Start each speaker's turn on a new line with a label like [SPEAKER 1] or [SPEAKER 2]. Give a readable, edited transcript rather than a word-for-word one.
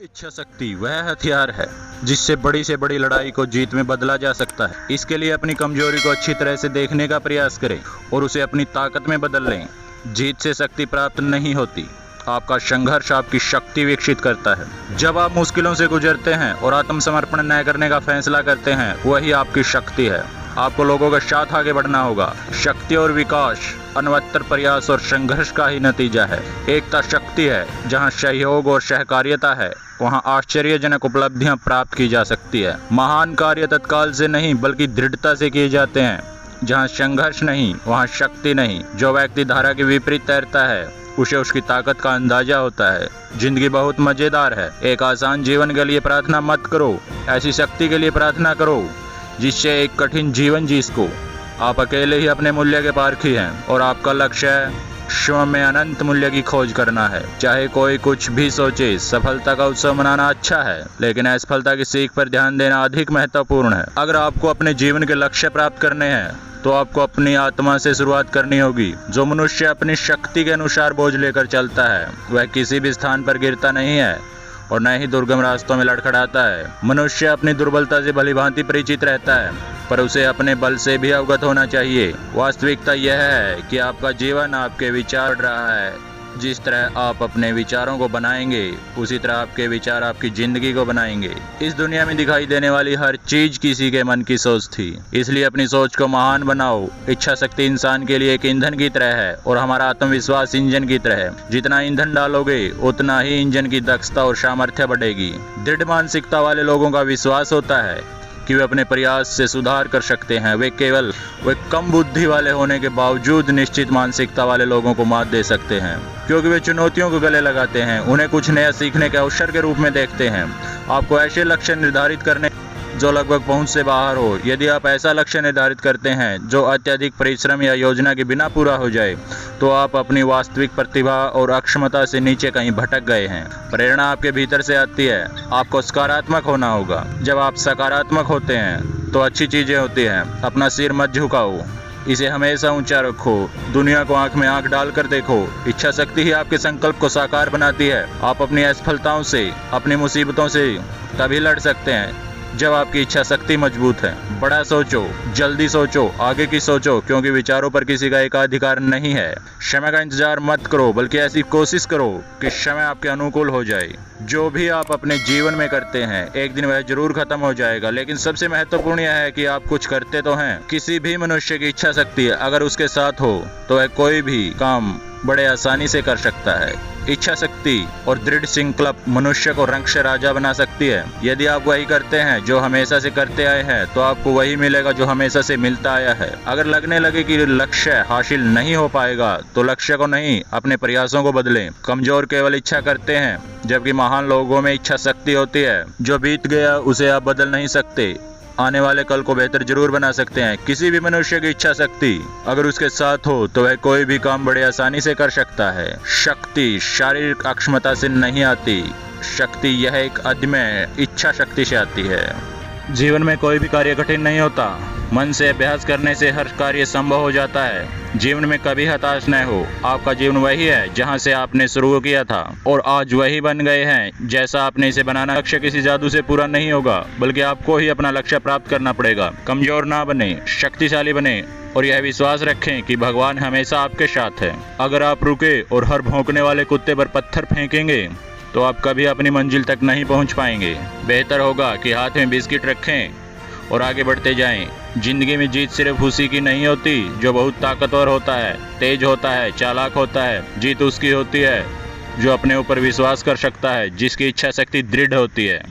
[SPEAKER 1] इच्छा शक्ति वह हथियार है जिससे बड़ी से बड़ी लड़ाई को जीत में बदला जा सकता है। इसके लिए अपनी कमजोरी को अच्छी तरह से देखने का प्रयास करें और उसे अपनी ताकत में बदल लें। जीत से शक्ति प्राप्त नहीं होती, आपका संघर्ष आपकी शक्ति विकसित करता है। जब आप मुश्किलों से गुजरते हैं और आत्मसमर्पण न करने का फैसला करते हैं, वही आपकी शक्ति है। आपको लोगों के साथ आगे बढ़ना होगा। शक्ति और विकास अनवरत प्रयास और संघर्ष का ही नतीजा है। एकता शक्ति है। जहां सहयोग और सहकार्यता है, वहां आश्चर्यजनक उपलब्धियां प्राप्त की जा सकती है। महान कार्य तत्काल से नहीं बल्कि दृढ़ता से किए जाते हैं। जहां संघर्ष नहीं, वहां शक्ति नहीं। जो व्यक्ति धारा के विपरीत तैरता है, उसे उसकी ताकत का अंदाजा होता है। जिंदगी बहुत मजेदार है। एक आसान जीवन के लिए प्रार्थना मत करो, ऐसी शक्ति के लिए प्रार्थना करो जिससे एक कठिन जीवन जी सको। आप अकेले ही अपने मूल्य के पारखी हैं और आपका लक्ष्य है स्वयं में अनंत मूल्य की खोज करना है। चाहे कोई कुछ भी सोचे, सफलता का उत्सव मनाना अच्छा है, लेकिन असफलता की सीख पर ध्यान देना अधिक महत्वपूर्ण है। अगर आपको अपने जीवन के लक्ष्य प्राप्त करने हैं तो आपको अपनी आत्मा से शुरुआत करनी होगी। जो मनुष्य अपनी शक्ति के अनुसार बोझ लेकर चलता है, वह किसी भी स्थान पर गिरता नहीं है और न ही दुर्गम रास्तों में लड़खड़ाता है। मनुष्य अपनी दुर्बलता से भलीभांति परिचित रहता है, पर उसे अपने बल से भी अवगत होना चाहिए। वास्तविकता यह है कि आपका जीवन आपके विचार रहा है। जिस तरह आप अपने विचारों को बनाएंगे, उसी तरह आपके विचार आपकी जिंदगी को बनाएंगे। इस दुनिया में दिखाई देने वाली हर चीज किसी के मन की सोच थी, इसलिए अपनी सोच को महान बनाओ। इच्छा शक्ति इंसान के लिए एक ईंधन की तरह है और हमारा आत्मविश्वास इंजन की तरह है। जितना ईंधन डालोगे, उतना ही इंजन की दक्षता और सामर्थ्य बढ़ेगी। दृढ़ मानसिकता वाले लोगों का विश्वास होता है कि वे अपने प्रयास से सुधार कर सकते हैं। वे कम बुद्धि वाले होने के बावजूद निश्चित मानसिकता वाले लोगों को मात दे सकते हैं, क्योंकि वे चुनौतियों को गले लगाते हैं, उन्हें कुछ नया सीखने के अवसर के रूप में देखते हैं। आपको ऐसे लक्ष्य निर्धारित करने जो लगभग पहुंच से बाहर हो। यदि आप ऐसा लक्ष्य निर्धारित करते हैं जो अत्यधिक परिश्रम या योजना के बिना पूरा हो जाए, तो आप अपनी वास्तविक प्रतिभा और अक्षमता से नीचे कहीं भटक गए हैं। प्रेरणा आपके भीतर से आती है। आपको सकारात्मक होना होगा। जब आप सकारात्मक होते हैं तो अच्छी चीजें होती हैं। अपना सिर मत झुकाओ, इसे हमेशा ऊंचा रखो। दुनिया को आंख में आंख डालकर देखो। इच्छा शक्ति ही आपके संकल्प को साकार बनाती है। आप अपनी असफलताओं से, अपनी मुसीबतों से तभी लड़ सकते हैं जब आपकी इच्छा शक्ति मजबूत है। बड़ा सोचो, जल्दी सोचो, आगे की सोचो, क्योंकि विचारों पर किसी का एकाधिकार नहीं है। समय का इंतजार मत करो, बल्कि ऐसी कोशिश करो कि समय आपके अनुकूल हो जाए। जो भी आप अपने जीवन में करते हैं, एक दिन वह जरूर खत्म हो जाएगा, लेकिन सबसे महत्वपूर्ण यह है कि आप कुछ करते तो हैं। किसी भी मनुष्य की इच्छा शक्ति अगर उसके साथ हो तो वह कोई भी काम बड़े आसानी से कर सकता है। इच्छा शक्ति और दृढ़ संकल्प मनुष्य को रंग से राजा बना सकती है। यदि आप वही करते हैं जो हमेशा से करते आए हैं, तो आपको वही मिलेगा जो हमेशा से मिलता आया है। अगर लगने लगे कि लक्ष्य हासिल नहीं हो पाएगा, तो लक्ष्य को नहीं, अपने प्रयासों को बदलें। कमजोर केवल इच्छा करते हैं, जबकि महान लोगों में इच्छा शक्ति होती है। जो बीत गया उसे आप बदल नहीं सकते, आने वाले कल को बेहतर जरूर बना सकते हैं। किसी भी मनुष्य की इच्छा शक्ति अगर उसके साथ हो तो वह कोई भी काम बड़े आसानी से कर सकता है। शक्ति शारीरिक अक्षमता से नहीं आती, शक्ति यह एक अदम्य इच्छा शक्ति से आती है। जीवन में कोई भी कार्य कठिन नहीं होता। मन से अभ्यास करने से हर कार्य संभव हो जाता है। जीवन में कभी हताश न हो। आपका जीवन वही है जहां से आपने शुरू किया था और आज वही बन गए हैं जैसा आपने इसे बनाना। लक्ष्य किसी जादू से पूरा नहीं होगा, बल्कि आपको ही अपना लक्ष्य प्राप्त करना पड़ेगा। कमजोर ना बने, शक्तिशाली बने और यह विश्वास रखें कि भगवान हमेशा आपके साथ है। अगर आप रुके और हर भौंकने वाले कुत्ते पर पत्थर फेंकेंगे तो आप कभी अपनी मंजिल तक नहीं पहुंच पाएंगे। बेहतर होगा कि हाथ में बिस्किट रखें और आगे बढ़ते जाएं। जिंदगी में जीत सिर्फ उसी की नहीं होती जो बहुत ताकतवर होता है, तेज होता है, चालाक होता है। जीत उसकी होती है जो अपने ऊपर विश्वास कर सकता है, जिसकी इच्छा शक्ति दृढ़ होती है।